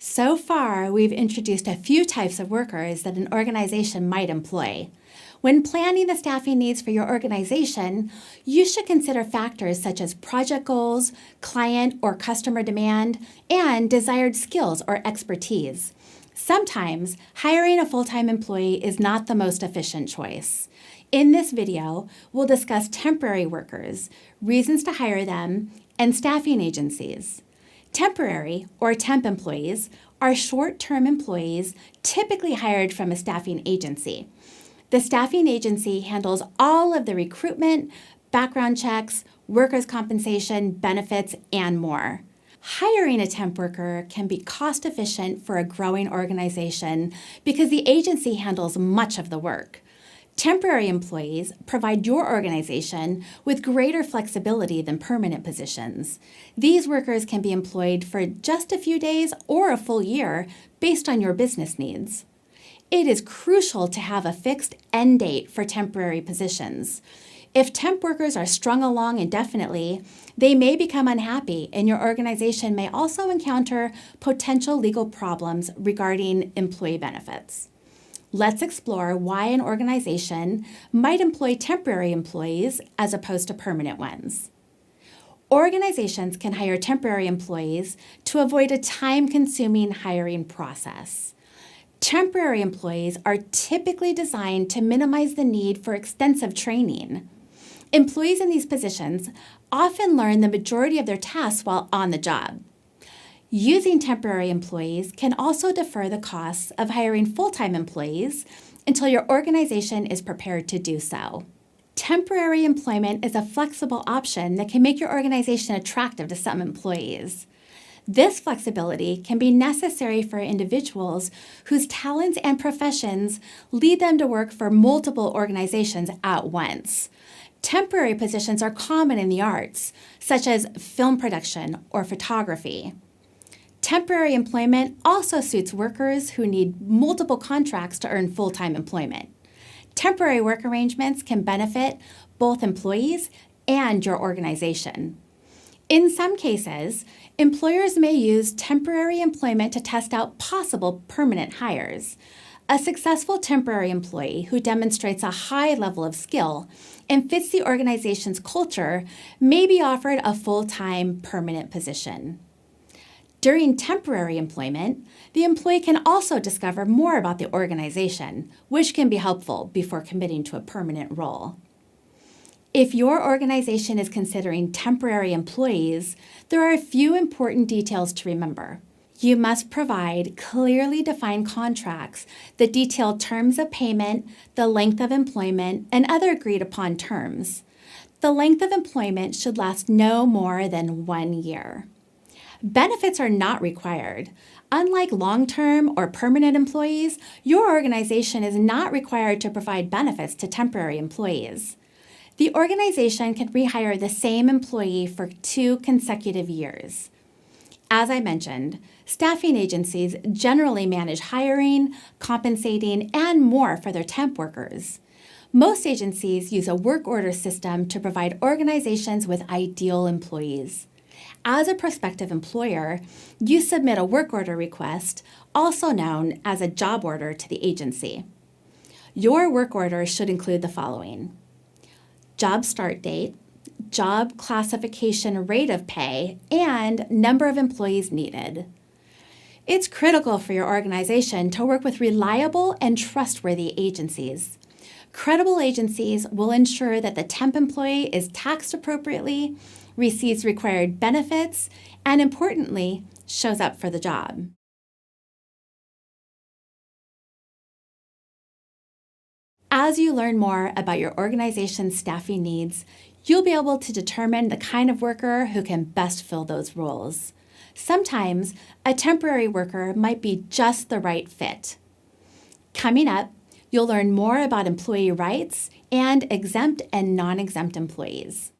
So far, we've introduced a few types of workers that an organization might employ. When planning the staffing needs for your organization, you should consider factors such as project goals, client or customer demand, and desired skills or expertise. Sometimes, hiring a full-time employee is not the most efficient choice. In this video, we'll discuss temporary workers, reasons to hire them, and staffing agencies. Temporary, or temp employees, are short-term employees typically hired from a staffing agency. The staffing agency handles all of the recruitment, background checks, workers' compensation, benefits, and more. Hiring a temp worker can be cost-efficient for a growing organization because the agency handles much of the work. Temporary employees provide your organization with greater flexibility than permanent positions. These workers can be employed for just a few days or a full year based on your business needs. It is crucial to have a fixed end date for temporary positions. If temp workers are strung along indefinitely, they may become unhappy, and your organization may also encounter potential legal problems regarding employee benefits. Let's explore why an organization might employ temporary employees as opposed to permanent ones. Organizations can hire temporary employees to avoid a time-consuming hiring process. Temporary employees are typically designed to minimize the need for extensive training. Employees in these positions often learn the majority of their tasks while on the job. Using temporary employees can also defer the costs of hiring full-time employees until your organization is prepared to do so. Temporary employment is a flexible option that can make your organization attractive to some employees. This flexibility can be necessary for individuals whose talents and professions lead them to work for multiple organizations at once. Temporary positions are common in the arts, such as film production or photography. Temporary employment also suits workers who need multiple contracts to earn full-time employment. Temporary work arrangements can benefit both employees and your organization. In some cases, employers may use temporary employment to test out possible permanent hires. A successful temporary employee who demonstrates a high level of skill and fits the organization's culture may be offered a full-time permanent position. During temporary employment, the employee can also discover more about the organization, which can be helpful before committing to a permanent role. If your organization is considering temporary employees, there are a few important details to remember. You must provide clearly defined contracts that detail terms of payment, the length of employment, and other agreed upon terms. The length of employment should last no more than 1 year. Benefits are not required. Unlike long-term or permanent employees, your organization is not required to provide benefits to temporary employees. The organization can rehire the same employee for 2 consecutive years. As I mentioned, staffing agencies generally manage hiring, compensating, and more for their temp workers. Most agencies use a work order system to provide organizations with ideal employees. As a prospective employer, you submit a work order request, also known as a job order, to the agency. Your work order should include the following: job start date, job classification rate of pay, and number of employees needed. It's critical for your organization to work with reliable and trustworthy agencies. Credible agencies will ensure that the temp employee is taxed appropriately, receives required benefits, and importantly, shows up for the job. As you learn more about your organization's staffing needs, you'll be able to determine the kind of worker who can best fill those roles. Sometimes, a temporary worker might be just the right fit. Coming up, you'll learn more about employee rights and exempt and non-exempt employees.